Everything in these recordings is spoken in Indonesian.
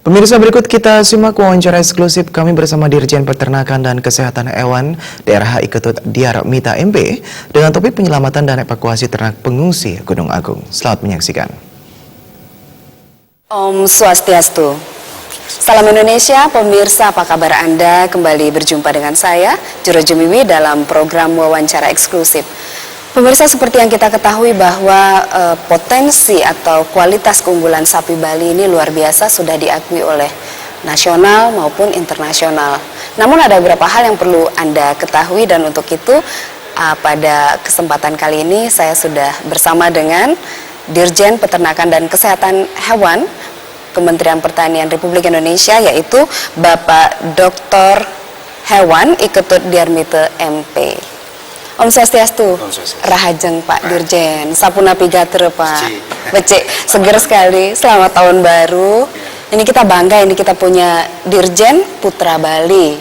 Pemirsa, berikut kita simak wawancara eksklusif kami bersama Dirjen Peternakan dan Kesehatan Hewan Daerah Iketut Diar Mita MP dengan topik penyelamatan dan evakuasi ternak pengungsi Gunung Agung. Selamat menyaksikan. Om Swastiastu. Salam Indonesia, pemirsa, apa kabar Anda? Kembali berjumpa dengan saya, Juro Jumiwi, dalam program wawancara eksklusif. Pemirsa, seperti yang kita ketahui bahwa potensi atau kualitas keunggulan sapi Bali ini luar biasa, sudah diakui oleh nasional maupun internasional. Namun ada beberapa hal yang perlu Anda ketahui, dan untuk itu pada kesempatan kali ini saya sudah bersama dengan Dirjen Peternakan dan Kesehatan Hewan Kementerian Pertanian Republik Indonesia, yaitu Bapak Dr. Hewan Iketut Diar Mita MP. Om Swastiastu, Rahajeng Pak Dirjen, Sapuna Pigater Pak, becek seger sekali, selamat tahun baru. Ini kita bangga, ini kita punya Dirjen Putra Bali.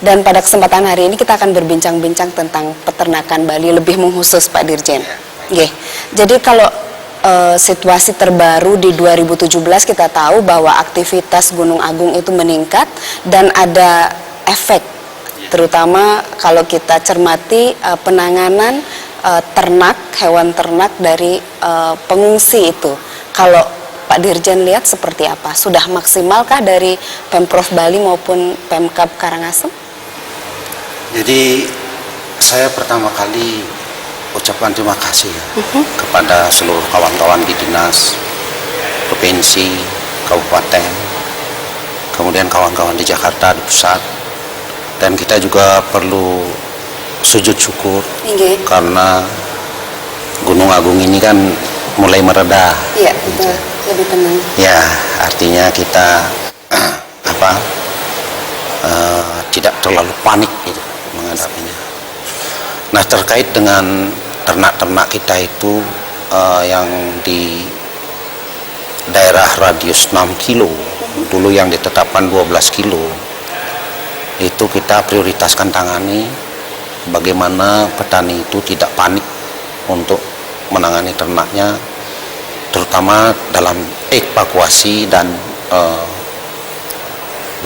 Dan pada kesempatan hari ini kita akan berbincang-bincang tentang peternakan Bali, lebih mengkhusus Pak Dirjen. Jadi kalau situasi terbaru di 2017 kita tahu bahwa aktivitas Gunung Agung itu meningkat dan ada efek. Terutama kalau kita cermati penanganan ternak, hewan ternak dari pengungsi itu. Kalau Pak Dirjen lihat seperti apa? Sudah maksimalkah dari Pemprov Bali maupun Pemkab Karangasem? Jadi saya pertama kali ucapkan terima kasih kepada seluruh kawan-kawan di dinas, provinsi, kabupaten, kemudian kawan-kawan di Jakarta, di pusat. Dan kita juga perlu sujud syukur karena Gunung Agung ini kan mulai mereda. Iya, betul. Lebih tenang. Ya, artinya kita tidak terlalu panik gitu menghadapinya. Nah, terkait dengan ternak-ternak kita itu yang di daerah radius 6 kilo, dulu yang ditetapkan 12 kilo, itu kita prioritaskan tangani bagaimana petani itu tidak panik untuk menangani ternaknya, terutama dalam evakuasi dan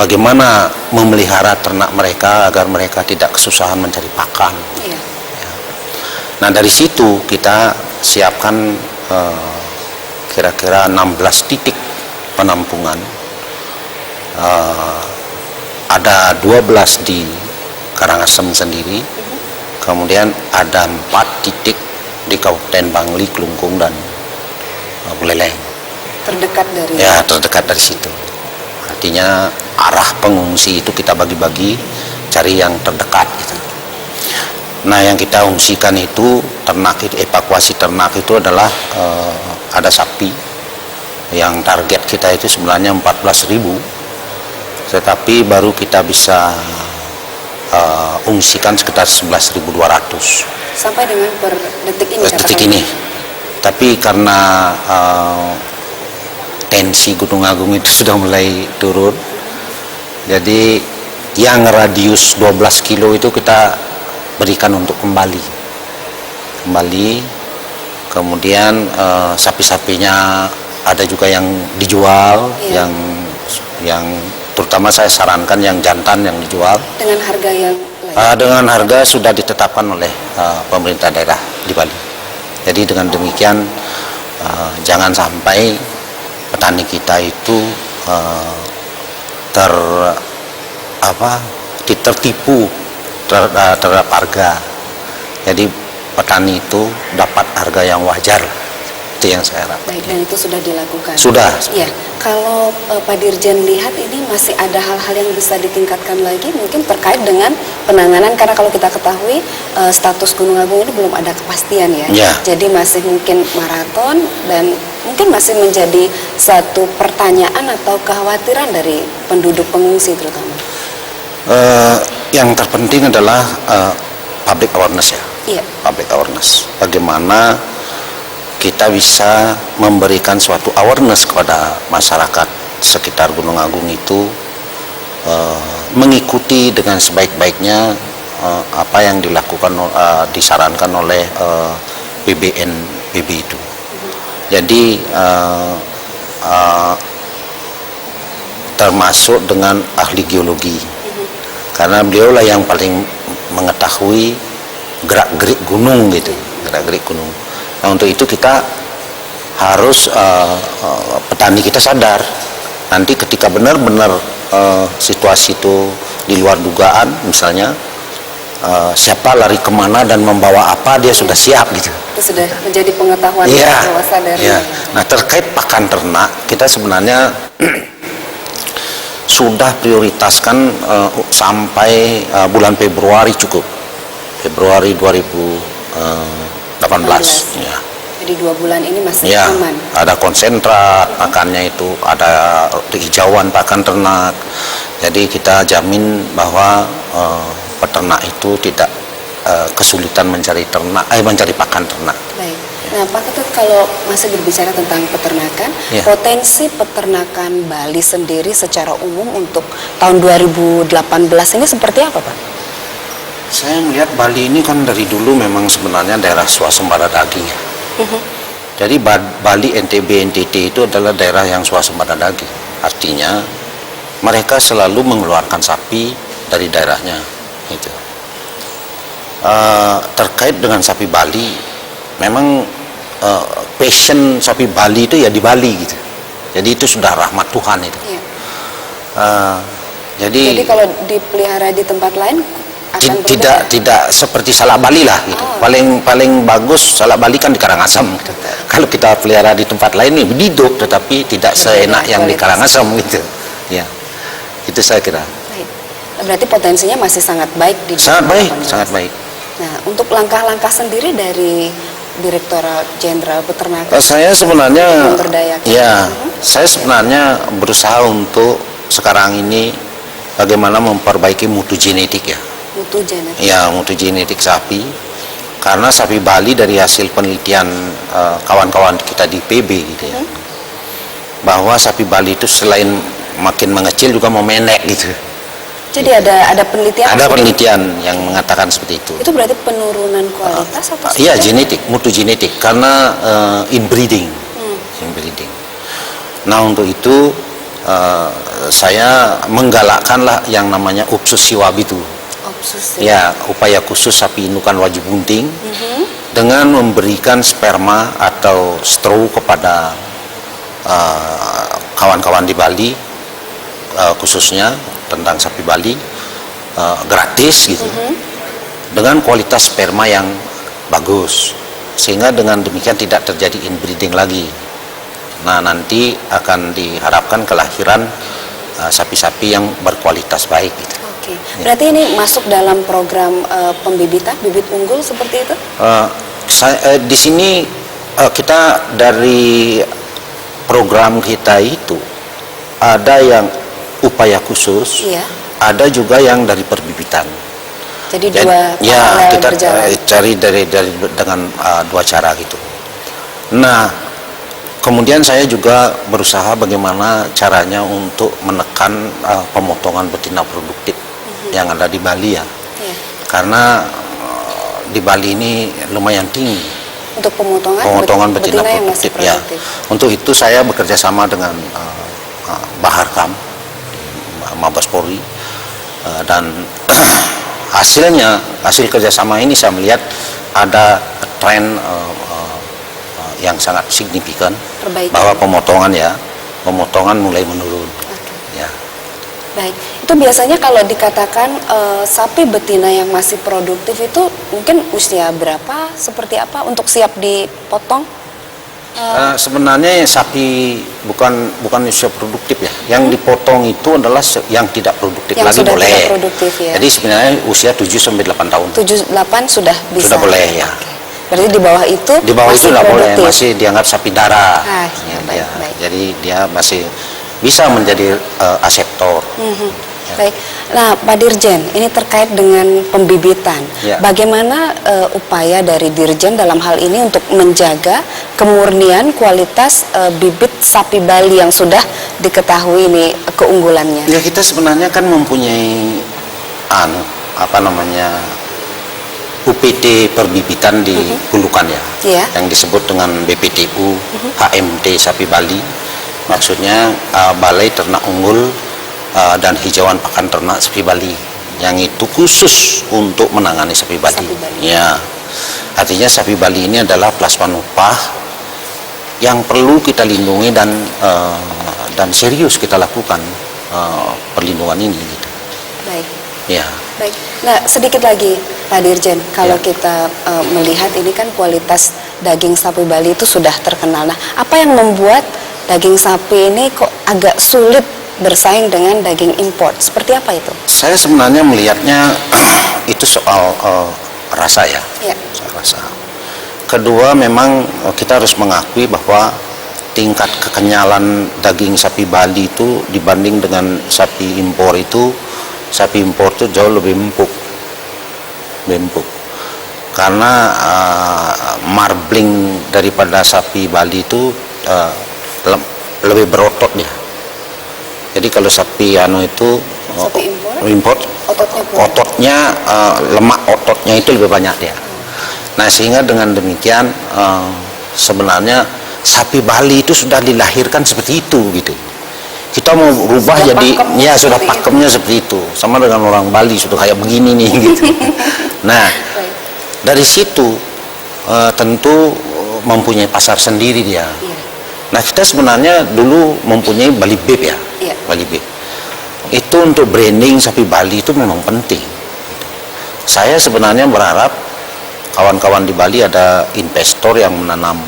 bagaimana memelihara ternak mereka agar mereka tidak kesusahan mencari pakan. Iya. Nah, dari situ kita siapkan kira-kira 16 titik penampungan. Ada 12 di Karangasem sendiri, kemudian ada 4 titik di Kabupaten Bangli, Klungkung, dan Buleleng. Terdekat dari? Ya, terdekat dari situ. Artinya arah pengungsi itu kita bagi-bagi, cari yang terdekat gitu. Nah, yang kita ungsikan itu ternak, itu evakuasi ternak itu adalah ada sapi yang target kita itu sebenarnya 14.000, tetapi baru kita bisa ungsikan sekitar 11.200 sampai dengan per detik ini. Detik ini. Tapi karena tensi Gunung Agung itu sudah mulai turun, jadi yang radius 12 kilo itu kita berikan untuk kembali. Kemudian sapi-sapinya ada juga yang dijual, iya. yang terutama saya sarankan yang jantan yang dijual dengan harga yang layak. Dengan harga sudah ditetapkan oleh pemerintah daerah di Bali. Jadi dengan demikian jangan sampai petani kita itu tertipu terhadap harga. Jadi petani itu dapat harga yang wajar. Itu yang saya harapkan. Baik, dan itu sudah dilakukan? Sudah. Ya, kalau Pak Dirjen lihat ini masih ada hal-hal yang bisa ditingkatkan lagi mungkin terkait dengan penanganan, karena kalau kita ketahui status Gunung Agung ini belum ada kepastian ya. Ya. Jadi masih mungkin maraton dan mungkin masih menjadi satu pertanyaan atau kekhawatiran dari penduduk pengungsi terutama. Yang terpenting adalah public awareness ya. Iya. Public awareness. Bagaimana kita bisa memberikan suatu awareness kepada masyarakat sekitar Gunung Agung itu mengikuti dengan sebaik-baiknya apa yang dilakukan disarankan oleh BBNPB itu. Jadi termasuk dengan ahli geologi, karena beliau lah yang paling mengetahui gerak-gerik gunung gitu, gerak-gerik gunung. Nah, untuk itu kita harus petani kita sadar nanti ketika benar-benar situasi itu di luar dugaan, misalnya siapa lari kemana dan membawa apa, dia sudah siap gitu. Itu sudah menjadi pengetahuan bawah sadar. Nah, terkait pakan ternak, kita sebenarnya sudah prioritaskan sampai bulan Februari cukup. Februari 2018. Ya. Jadi 2 bulan ini masih Ya, aman. ada konsentrat pakannya itu, ada hijauan pakan ternak. Jadi kita jamin bahwa peternak itu tidak kesulitan mencari pakan ternak. Baik. Nah, Pak Ketut, kalau masih berbicara tentang peternakan, Ya. potensi peternakan Bali sendiri secara umum untuk tahun 2018 ini seperti apa, Pak? Saya melihat Bali ini kan dari dulu memang sebenarnya daerah swasembada daging ya. Jadi Bali, NTB, NTT itu adalah daerah yang swasembada daging. Artinya mereka selalu mengeluarkan sapi dari daerahnya. Gitu. Terkait dengan sapi Bali, memang passion sapi Bali itu ya di Bali gitu. Jadi itu sudah rahmat Tuhan itu. Ya. Jadi kalau dipelihara di tempat lain akan tidak seperti salak Bali lah gitu. Paling bagus salak Bali kan di Karangasem gitu. Kalau kita pelihara di tempat lain nih hidup, tetapi tidak seenak yang di Karangasem gitu. Ya. Itu saya kira. Baik. Berarti potensinya masih sangat baik di Sangat baik, 2018. sangat baik. Nah, untuk langkah-langkah sendiri dari Direktorat Jenderal Peternakan, Saya sebenarnya memberdayakan. saya sebenarnya berusaha untuk sekarang ini bagaimana memperbaiki mutu genetik ya. Mutu genetik. Ya, mutu genetik sapi. Karena sapi Bali dari hasil penelitian kawan-kawan kita di PB gitu ya. Bahwa sapi Bali itu selain makin mengecil juga mau menek gitu. Jadi ada penelitian. Ada penelitian yang mengatakan seperti itu. Itu berarti penurunan kualitas atau Iya, seperti apa? genetik, mutu genetik karena inbreeding. Inbreeding. Nah, untuk itu saya menggalakkanlah yang namanya Upsus Siwabi itu. Ya, upaya khusus sapi indukan wajib bunting dengan memberikan sperma atau straw kepada kawan-kawan di Bali, khususnya tentang sapi Bali, gratis gitu, dengan kualitas sperma yang bagus, sehingga dengan demikian tidak terjadi inbreeding lagi. Nah, nanti akan diharapkan kelahiran sapi-sapi yang berkualitas baik gitu. Oke. Berarti ini masuk dalam program pembibitan bibit unggul seperti itu? Di sini kita dari program kita itu ada yang upaya khusus, Iya. ada juga yang dari perbibitan. Jadi dua paralel kita berjalan. cari dari dengan dua cara gitu. Nah, kemudian saya juga berusaha bagaimana caranya untuk menekan pemotongan betina produktif yang ada di Bali ya. Iya. Karena di Bali ini lumayan tinggi Untuk pemotongan betina yang masih produktif ya. produktif. Untuk itu saya bekerja sama dengan Baharkam Mabes Polri, dan hasil kerjasama ini saya melihat ada tren yang sangat signifikan Perbaikan. bahwa pemotongan mulai menurun. Ya. Baik, itu biasanya kalau dikatakan sapi betina yang masih produktif itu mungkin usia berapa, seperti apa untuk siap dipotong? Sebenarnya sapi bukan usia produktif ya. Yang dipotong itu adalah yang tidak produktif Yang lagi sudah boleh. tidak produktif ya. Jadi sebenarnya usia 7 sampai 8 tahun. 7-8 sudah bisa. Sudah boleh ya. Berarti di bawah itu Di bawah itu masih tidak boleh, produktif. masih dianggap sapi darah. Ya, baik, Ya, baik. jadi dia masih bisa menjadi aseptor. Baik, nah Pak Dirjen, ini terkait dengan pembibitan. Ya. Bagaimana upaya dari Dirjen dalam hal ini untuk menjaga kemurnian kualitas bibit sapi Bali yang sudah diketahui ini keunggulannya? Ya, kita sebenarnya kan mempunyai UPT perbibitan di Hulukan ya, Iya. yang disebut dengan BPTU HMT sapi Bali. Maksudnya Balai Ternak Unggul dan hijauan pakan ternak sapi Bali, yang itu khusus untuk menangani sapi Bali. Sapi Bali. Ya, artinya sapi Bali ini adalah plasma nupah yang perlu kita lindungi dan serius kita lakukan perlindungan ini. Gitu. Baik. Ya. Baik. Nah, sedikit lagi Pak Dirjen, kalau kita melihat ini kan kualitas daging sapi Bali itu sudah terkenal. Nah, apa yang membuat daging sapi ini kok agak sulit bersaing dengan daging impor? Seperti apa itu? Saya sebenarnya melihatnya itu soal rasa ya. Ya. Soal rasa. Kedua, memang kita harus mengakui bahwa tingkat kekenyalan daging sapi Bali itu dibanding dengan sapi impor itu jauh lebih empuk. Karena marbling daripada sapi Bali itu lebih berotot dia. Jadi kalau sapi itu Sapi impor ototnya lemak ototnya itu lebih banyak dia. Nah, sehingga dengan demikian sebenarnya sapi Bali itu sudah dilahirkan seperti itu gitu. Kita mau rubah Sudah jadi pakemnya sudah seperti pakemnya seperti itu. Sama dengan orang Bali sudah kayak begini nih gitu. Nah, Baik. dari situ tentu mempunyai pasar sendiri dia. Iya. Nah, kita sebenarnya dulu mempunyai Bali Beef ya. Iya. Bali Beef. Itu untuk branding sapi Bali itu memang penting. Saya sebenarnya berharap kawan-kawan di Bali ada investor yang menanam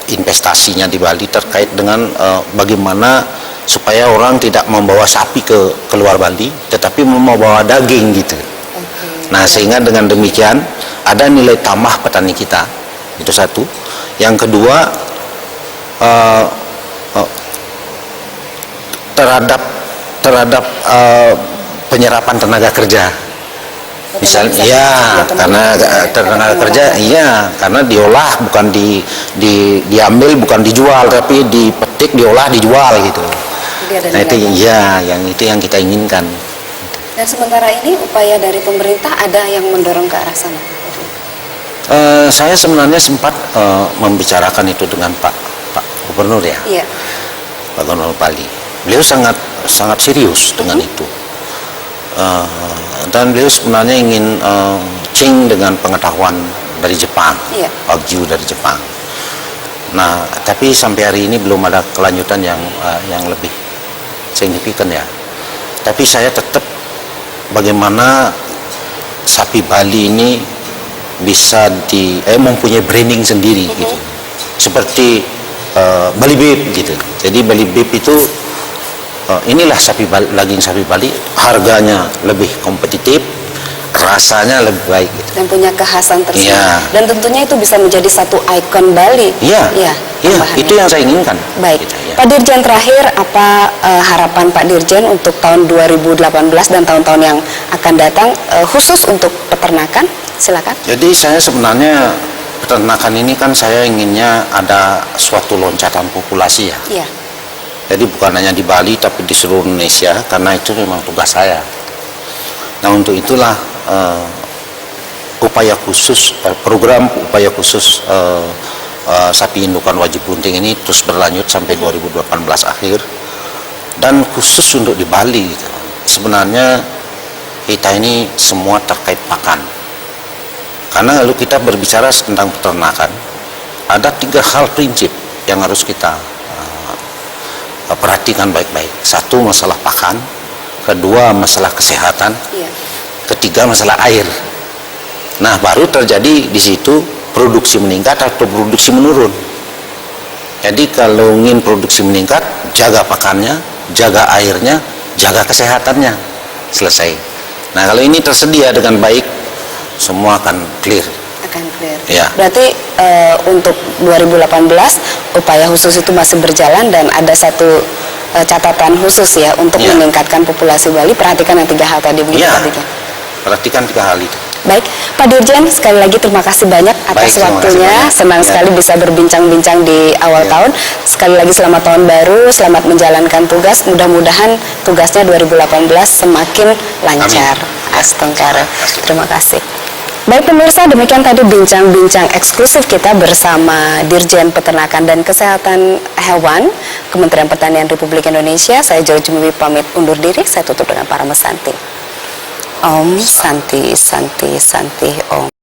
investasinya di Bali terkait dengan bagaimana supaya orang tidak membawa sapi ke luar Bali, tetapi membawa daging gitu. Nah, sehingga dengan demikian ada nilai tambah petani kita. Itu satu. Yang kedua, terhadap penyerapan tenaga kerja. Misalnya, ya, karena tenaga kerja, iya, karena diolah bukan diambil, bukan dijual, tapi dipetik, diolah, dijual gitu. Jadi ada Nah, itu nilai ya, yang kita inginkan. Dan sementara ini upaya dari pemerintah ada yang mendorong ke arah sana. Saya sebenarnya sempat membicarakan itu dengan Pak Gubernur ya, Iya. Pak Gubernur Bali. Beliau sangat serius dengan itu. Dan beliau sebenarnya ingin cing dengan pengetahuan dari Jepang, Iya. Wagyu dari Jepang. Nah, tapi sampai hari ini belum ada kelanjutan yang lebih signifikan ya. Tapi saya tetap bagaimana sapi Bali ini bisa mempunyai branding sendiri gitu. Seperti Bali Beef gitu. Jadi Bali Beef itu inilah daging sapi Bali, harganya lebih kompetitif, rasanya lebih baik gitu. Dan punya kekhasan tersendiri. Iya. Dan tentunya itu bisa menjadi satu ikon Bali. Iya, tambahannya. itu yang saya inginkan. Baik, Gitu, ya. Pak Dirjen, terakhir apa harapan Pak Dirjen untuk tahun 2018 dan tahun-tahun yang akan datang khusus untuk peternakan? Silakan. Jadi saya sebenarnya peternakan ini kan saya inginnya ada suatu loncatan populasi ya. Iya. Jadi bukan hanya di Bali tapi di seluruh Indonesia, karena itu memang tugas saya. Nah, untuk itulah program upaya khusus sapi indukan wajib bunting ini terus berlanjut sampai 2018 akhir, dan khusus untuk di Bali gitu. Sebenarnya kita ini semua terkait pakan, karena lalu kita berbicara tentang peternakan, ada 3 hal prinsip yang harus kita perhatikan baik-baik. Satu, masalah pakan. Kedua, masalah kesehatan. Iya. Ketiga, masalah air. Nah, baru terjadi di situ produksi meningkat atau produksi menurun. Jadi kalau ingin produksi meningkat, jaga pakannya, jaga airnya, jaga kesehatannya. Selesai. Nah, kalau ini tersedia dengan baik, semua akan clear. Akan clear. Ya. Berarti untuk 2018 upaya khusus itu masih berjalan dan ada satu catatan khusus ya untuk Ya. meningkatkan populasi Bali. Perhatikan yang 3 hal tadi begitu Ya. Pak Dirjen. Perhatikan 3 hal itu. Baik, Pak Dirjen, sekali lagi terima kasih banyak atas Baik, terima kasih waktunya. banyak. Senang Ya. sekali bisa berbincang-bincang di awal Ya. tahun. Sekali lagi selamat tahun baru, selamat menjalankan tugas. Mudah-mudahan tugasnya 2018 semakin lancar. Amin. Astengkara. Terima kasih. Baik pemirsa, demikian tadi bincang-bincang eksklusif kita bersama Dirjen Peternakan dan Kesehatan Hewan Kementerian Pertanian Republik Indonesia. Saya Joro Jumiwi pamit undur diri, saya tutup dengan para mesanti. Om Santi Santi Santi Om.